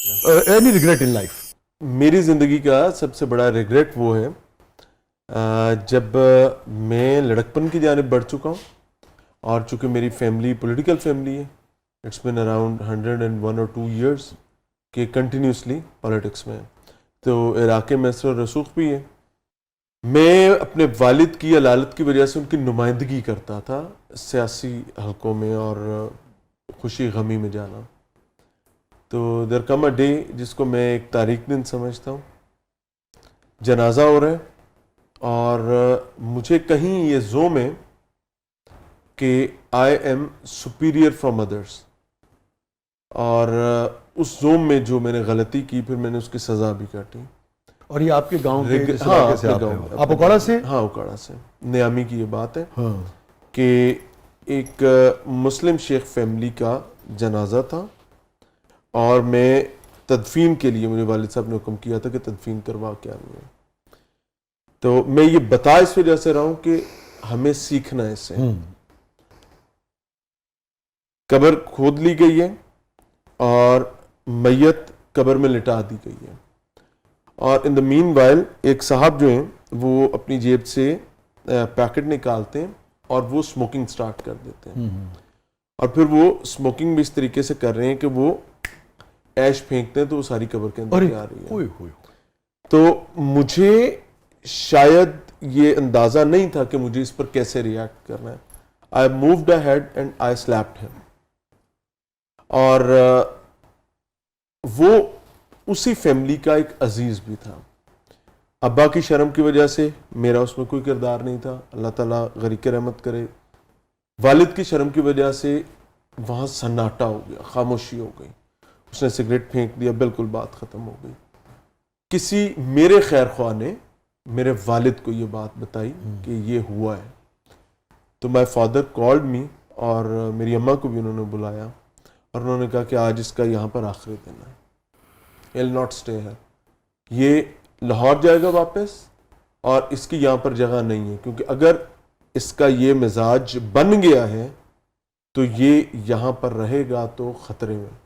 Any regret in life? میری زندگی کا سب سے بڑا ریگریٹ وہ ہے جب میں لڑکپن کی جانب بڑھ چکا ہوں اور چونکہ میری فیملی پولیٹیکل فیملی ہے، it's been around 101 or 2 years کہ کنٹینیوسلی پالیٹکس میں ہے، تو عراق میں اثر و رسوخ بھی ہے. میں اپنے والد کی علالت کی وجہ سے ان کی نمائندگی کرتا تھا سیاسی حلقوں میں اور خوشی غمی میں جانا. تو دیر کم اے ڈے جس کو میں ایک تاریخ دن سمجھتا ہوں، جنازہ ہو رہا ہے اور مجھے کہیں یہ زوم ہے کہ I am superior from others, اور اس زوم میں جو میں نے غلطی کی پھر میں نے اس کی سزا بھی کاٹی. اور یہ آپ کے گاؤں کے جس ہاں علاقے سے آپ اکاڑا سے؟ ہاں اکاڑا سے. نیامی کی یہ بات ہے کہ ایک مسلم شیخ فیملی کا جنازہ تھا اور میں تدفین کے لیے میرے والد صاحب نے حکم کیا تھا کہ تدفین کروا کے آنی ہے. تو میں یہ بتا اس وجہ سے رہا ہوں کہ ہمیں سیکھنا ہے اس سے. قبر کھود لی گئی ہے اور میت قبر میں لٹا دی گئی ہے، اور ان دا مین وائل ایک صاحب جو ہیں وہ اپنی جیب سے پیکٹ نکالتے ہیں اور وہ اسموکنگ سٹارٹ کر دیتے ہیں، اور پھر وہ اسموکنگ بھی اس طریقے سے کر رہے ہیں کہ وہ ایش پھینکتے ہیں تو وہ ساری قبر کے اندر آ رہی ہے. تو مجھے شاید یہ اندازہ نہیں تھا کہ مجھے اس پر کیسے ریئیکٹ کرنا ہے. I moved ahead and I slept ہم، اور وہ اسی فیملی کا ایک عزیز بھی تھا. ابا کی شرم کی وجہ سے میرا اس میں کوئی کردار نہیں تھا، اللہ تعالیٰ غریق رحمت کرے. والد کی شرم کی وجہ سے وہاں سناٹا ہو گیا، خاموشی ہو گئی. اس نے سگریٹ پھینک دیا، بالکل بات ختم ہو گئی. کسی میرے خیر خواہ نے میرے والد کو یہ بات بتائی کہ یہ ہوا ہے. تو مائی فادر کالڈ می، اور میری اماں کو بھی انہوں نے بلایا اور انہوں نے کہا کہ آج اس کا یہاں پر آخری دن ہے، He'll not stay here. یہ لاہور جائے گا واپس اور اس کی یہاں پر جگہ نہیں ہے، کیونکہ اگر اس کا یہ مزاج بن گیا ہے تو یہ یہاں پر رہے گا تو خطرے میں.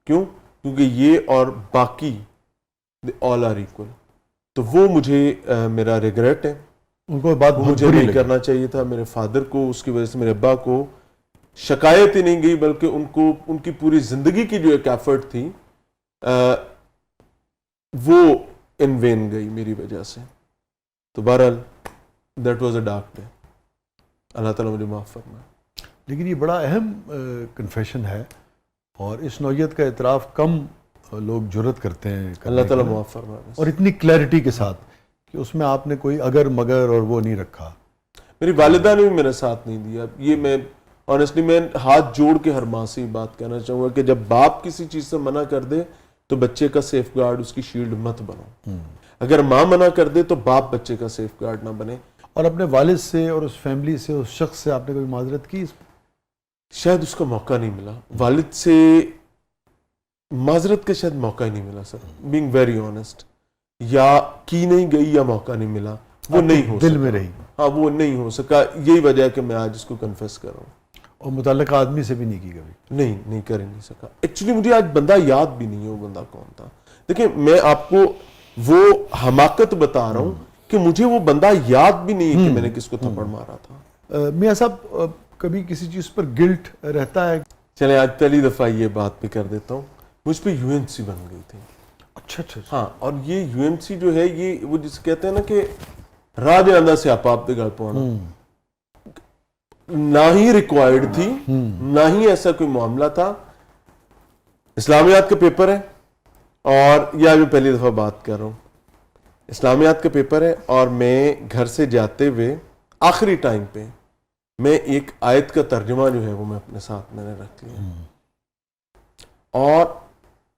کیوں؟ کیونکہ یہ اور باقی all are equal. تو وہ مجھے میرا ریگریٹ ہے. ان کو بات مجھے نہیں کرنا چاہیے تھا. میرے فادر کو اس کی وجہ سے میرے ابا کو شکایت ہی نہیں گئی، بلکہ ان کی پوری زندگی کی جو ایک ایفرٹ تھی وہ ان وین گئی میری وجہ سے. تو بہرحال that was a dark day. اللہ تعالیٰ مجھے معاف فرمائے. لیکن یہ بڑا اہم کنفیشن ہے اور اس نوعیت کا اعتراف کم لوگ جرت کرتے ہیں. اللہ تعالیٰ معاف فرمائے. اور اتنی کلیئرٹی کے ساتھ کہ اس میں آپ نے کوئی اگر مگر اور وہ نہیں رکھا. میری والدہ نے بھی میرا ساتھ نہیں دیا. یہ میں آنیسٹلی میں ہاتھ جوڑ کے ہر ماں سے بات کہنا چاہوں گا کہ جب باپ کسی چیز سے منع کر دے تو بچے کا سیف گارڈ، اس کی شیلڈ مت بنو. اگر ماں منع کر دے تو باپ بچے کا سیف گارڈ نہ بنے. اور اپنے والد سے اور اس فیملی سے، اس شخص سے آپ نے کوئی معذرت کی؟ شاید اس کا موقع نہیں ملا. والد سے معذرت کا شاید موقع ہی نہیں ملا سر، بینگ ویری آنیسٹ. یا کی نہیں گئی یا موقع نہیں ملا. وہ نہیں ہو دل میں رہی. ہاں وہ نہیں ہو سکا. یہی وجہ ہے کہ میں آج اس کو کنفیس کر رہا ہوں. اور متعلقہ آدمی سے بھی نہیں کی کبھی؟ نہیں کر ہی نہیں سکا. ایکچولی مجھے آج بندہ یاد بھی نہیں ہے وہ بندہ کون تھا. دیکھیں میں آپ کو وہ حماقت بتا رہا ہوں کہ مجھے وہ بندہ یاد بھی نہیں ہے کہ میں نے کس کو تھپڑ مارا تھا. میاں صاحب کبھی کسی چیز پر گلٹ رہتا ہے؟ چلیں آج پہلی دفعہ یہ بات بھی کر دیتا ہوں. مجھ پہ یو این سی بن گئی تھی. اچھا. ہاں، اور یہ یو این سی جو ہے یہ وہ جسے کہتے ہیں نا کہ راہ دے اندر سے آپ دے گل پانا، نہ ہی ریکوائرڈ تھی نہ ہی ایسا کوئی معاملہ تھا. اسلامیات کا پیپر ہے اور یہ آج میں پہلی دفعہ بات کر رہا ہوں. اسلامیات کا پیپر ہے اور میں گھر سے جاتے ہوئے آخری ٹائم پہ میں ایک آیت کا ترجمہ جو ہے وہ میں اپنے ساتھ میں نے رکھ لیا، اور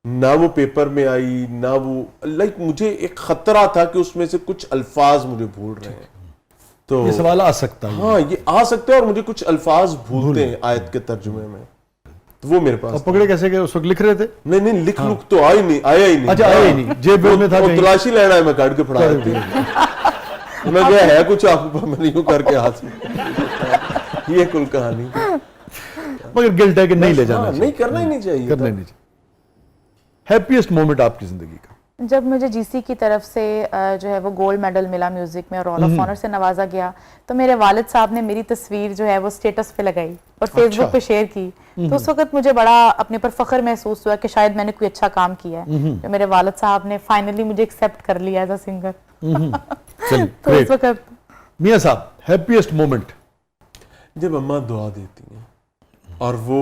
نہ وہ پیپر میں آئی نہ وہ مجھے ایک خطرہ تھا کہ اس میں سے کچھ الفاظ مجھے بھول رہے ہیں. تو یہ سوال آ سکتا ہے. ہاں یہ آ سکتا ہے اور مجھے کچھ الفاظ بھولتے ہیں آیت کے ترجمے میں. تو وہ میرے پاس پکڑے کیسے گئے؟ اس وقت لکھ رہے تھے؟ نہیں لکھ تو آیا ہی نہیں. اچھا آیا ہی نہیں، جیب میں تھا. تلاشی لینا ہے میں کاٹ کے پڑھا دیتی ہوں. میں کیا ہے کچھ آپ کو میں نہیں کر کے ہاتھ سے. یہ کل کہانی. مگر گلٹ ہے کہ نہیں لے جانا، نہیں کرنا ہی نہیں چاہیے. ہیپیسٹ مومنٹ آپ کی زندگی کا؟ جب مجھے جی سی کی طرف سے جو ہے وہ گولڈ میڈل ملا میوزک میں اور رول آف آنر سے نوازا گیا، تو میرے والد صاحب نے میری تصویر جو ہے وہ اسٹیٹس پہ لگائی اور فیس بک پہ شیئر کی. تو اس وقت مجھے بڑا اپنے پر فخر محسوس ہوا کہ شاید میں نے کوئی اچھا کام کیا ہے. جو میرے والد صاحب نے فائنلی مجھے ایکسیپٹ کر لیا ایز اے سنگر. تو اس وقت میاں صاحب ہیپیسٹ مومنٹ؟ جب اماں دعا دیتی ہیں اور وہ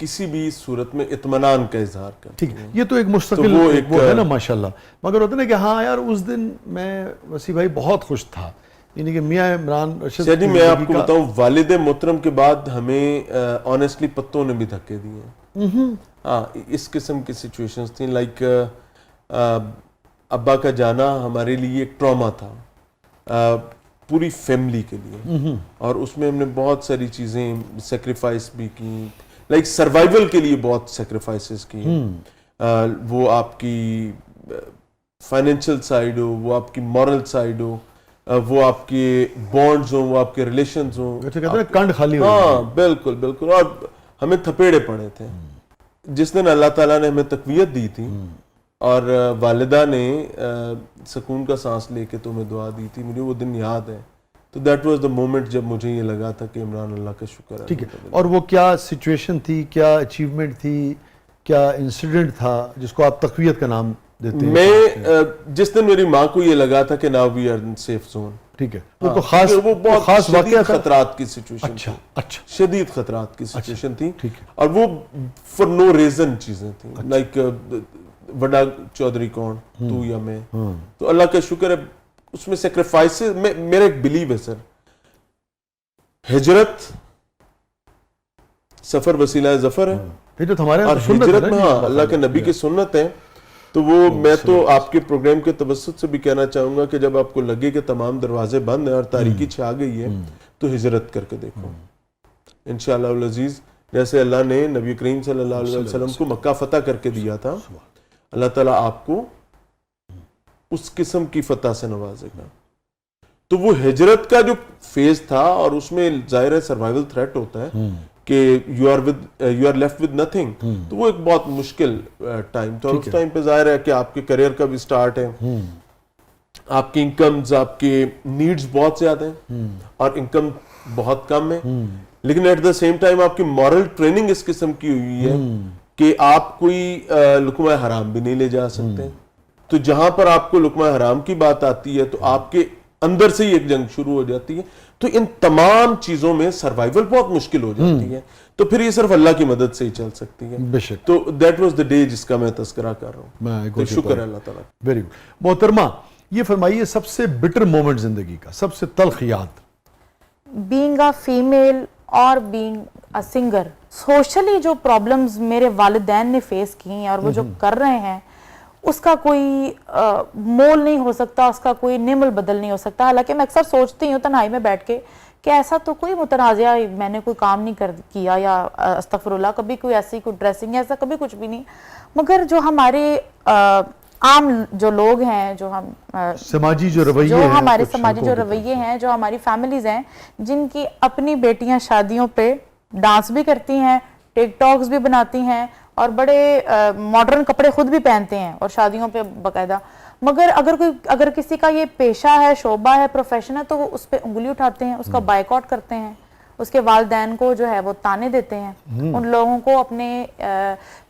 کسی بھی صورت میں اطمینان کا اظہار کرتی ٹھیک، ہیں. یہ تو ایک مستقل وہ ہے نا ماشاءاللہ. مگر ہوتا ہے نا کہ ہاں یار اس دن میں وسیع بھائی بہت خوش تھا، یعنی کہ میاں عمران رشید سیدی میں آپ کو بتاؤں والد محترم کے بعد ہمیں آنیسٹلی پتوں نے بھی دھکے دیے ہیں. ہاں اس قسم کی سچویشنز تھیں، لائک ابا کا جانا ہمارے لیے ایک ٹراما تھا پوری فیملی کے لیے، اور اس میں ہم نے بہت ساری چیزیں سیکریفائس بھی کی، لائک سروائیول کے لیے بہت سیکریفائسز کی. وہ آپ کی فائنینشیل سائیڈ ہو، وہ آپ کی مورل سائیڈ ہو، وہ آپ کے بانڈز ہوں، وہ آپ کے ریلیشنز ہوں. کہتے ہیں کنڈ خالی ہو. ہاں بالکل بالکل. اور ہمیں تھپیڑے پڑے تھے. جس دن اللہ تعالیٰ نے ہمیں تقویت دی تھی اور والدہ نے سکون کا سانس لے کے تمہیں دعا دی تھی، مجھے وہ دن یاد ہے. تو دیٹ واز دا مومنٹ جب مجھے یہ لگا تھا کہ عمران اللہ کا شکر ہے. ٹھیک ہے. اور وہ کیا سچویشن تھی، کیا اچیومنٹ تھی، کیا انسیڈنٹ تھا جس کو آپ تقویت کا نام دیتے ہیں؟ میں جس دن میری ماں کو یہ لگا تھا کہ now we are in safe zone. ٹھیک ہے. وہ تو خاص، وہ بہت خاص واقعہ تھا. خطرات کی سچویشن. اچھا اچھا. شدید خطرات کی سچویشن تھی، ٹھیک ہے. اور وہ فار نو ریزن چیزیں تھیں، لائک بڑا چودھری کون، تو یا میں. تو اللہ کا شکر ہے اس میں سیکریفائسز. میرا ایک بلیو ہے سر، ہجرت سفر وسیلہ ظفر ہے. یہ تو ہمارے اور ہجرت میں ہاں اللہ کے نبی کی سنت ہے. تو وہ میں تو آپ کے پروگرام کے توسط سے بھی کہنا چاہوں گا کہ جب آپ کو لگے کہ تمام دروازے بند ہیں اور تاریکی چھا گئی ہے تو ہجرت کر کے دیکھو انشاءاللہ العزیز. جیسے اللہ نے نبی کریم صلی اللہ علیہ وسلم کو مکہ فتح کر کے دیا تھا، اللہ تعالیٰ آپ کو اس قسم کی فتح سے نوازے گا. تو وہ ہجرت کا جو فیز تھا، اور اس میں ظاہر ہے سروائیول تھریٹ ہوتا ہے کہ you are left with nothing. تو وہ ایک بہت مشکل ٹائم تھا. اور اس ٹائم پہ ظاہر ہے کہ آپ کے کریئر کا بھی سٹارٹ ہے، آپ کی انکمز، آپ کے نیڈز بہت زیادہ ہیں اور انکم بہت کم ہے. لیکن ایٹ دا سیم ٹائم آپ کی مورل ٹریننگ اس قسم کی ہوئی ہے کہ آپ کوئی لقمہ حرام بھی نہیں لے جا سکتے. تو جہاں پر آپ کو لقمہ حرام کی بات آتی ہے تو آپ کے اندر سے ہی ایک جنگ شروع ہو جاتی ہے. تو ان تمام چیزوں میں سروائیول بہت مشکل ہو جاتی ہے. تو پھر یہ صرف اللہ کی مدد سے ہی چل سکتی ہے. بے شک. تو دیٹ واز دا ڈے جس کا میں تذکرہ کر رہا ہوں. تو شکر ہے اللہ تعالیٰ. Very good. محترمہ یہ فرمائیے سب سے بٹر مومنٹ زندگی کا، سب سے تلخ یاد؟ بینگ اے فیمیل اور بینگ اے سنگر، سوشلی جو پرابلمز میرے والدین نے فیس کی ہیں اور وہ جو کر رہے ہیں اس کا کوئی مول نہیں ہو سکتا، اس کا کوئی نعم البدل نہیں ہو سکتا. حالانکہ میں اکثر سوچتی ہوں تنہائی میں بیٹھ کے کہ ایسا تو کوئی متنازعہ میں نے کوئی کام نہیں کیا، یا استغفر اللہ کبھی کوئی ایسی کوئی ڈریسنگ ایسا کبھی کچھ بھی نہیں. مگر جو ہمارے عام جو لوگ ہیں، جو ہم سماجی جو رویے جو ہیں، ہمارے کچھ سماجی جو رویے ہیں، جو ہماری فیملیز ہیں جن کی اپنی بیٹیاں شادیوں پہ ڈانس بھی کرتی ہیں، ٹک ٹاکس بھی بناتی ہیں اور بڑے ماڈرن کپڑے خود بھی پہنتے ہیں اور شادیوں پہ باقاعدہ. مگر اگر کسی کا یہ پیشہ ہے، شعبہ ہے، پروفیشن ہے، تو وہ اس پہ انگلی اٹھاتے ہیں، اس کا بائیکاٹ کرتے ہیں، اس کے والدین کو جو ہے وہ تانے دیتے ہیں، ان لوگوں کو اپنے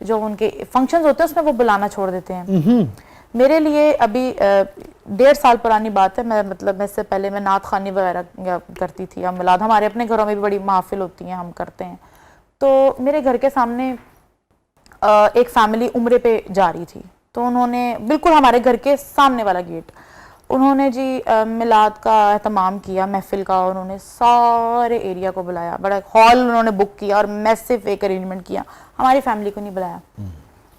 جو ان کے فنکشنز ہوتے ہیں اس میں وہ بلانا چھوڑ دیتے ہیں. میرے لیے ابھی 1.5 سال پرانی بات ہے، میں اس سے پہلے میں نعت خوانی وغیرہ کرتی تھی، یا میلاد ہمارے اپنے گھروں میں بھی بڑی محافل ہوتی ہیں، ہم کرتے ہیں. تو میرے گھر کے سامنے ایک فیملی عمرے پہ جا رہی تھی، تو انہوں نے بالکل ہمارے گھر کے سامنے والا گیٹ، انہوں نے جی میلاد کا اہتمام کیا، محفل کا، انہوں نے سارے ایریا کو بلایا، بڑا ہال انہوں نے بک کیا اور میسو ایک ارینجمنٹ کیا. ہماری فیملی کو نہیں بلایا.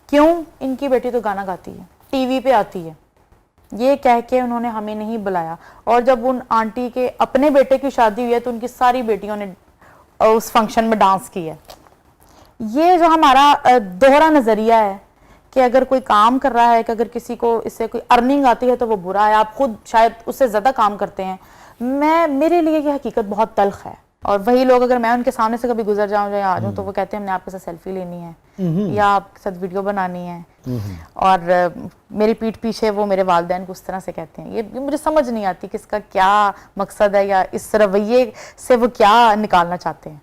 کیوں؟ ان کی بیٹی تو گانا گاتی ہے، ٹی وی پہ آتی ہے، یہ کہہ کے انہوں نے ہمیں نہیں بلایا. اور جب ان آنٹی کے اپنے بیٹے کی شادی ہوئی ہے تو ان کی ساری بیٹیوں نے اس فنکشن میں ڈانس کی ہے. یہ جو ہمارا دوہرا نظریہ ہے کہ اگر کوئی کام کر رہا ہے، کہ اگر کسی کو اس سے کوئی ارننگ آتی ہے تو وہ برا ہے، آپ خود شاید اس سے زیادہ کام کرتے ہیں. میرے لیے یہ حقیقت بہت تلخ ہے اور وہی لوگ اگر میں ان کے سامنے سے کبھی گزر جاؤں یا آ جاؤں تو وہ کہتے ہیں ہم نے آپ کے ساتھ سیلفی لینی ہے یا آپ کے ساتھ ویڈیو بنانی ہے. اور میری پیٹھ پیچھے وہ میرے والدین کو اس طرح سے کہتے ہیں. یہ مجھے سمجھ نہیں آتی کہ اس کا کیا مقصد ہے یا اس رویے سے وہ کیا نکالنا چاہتے ہیں.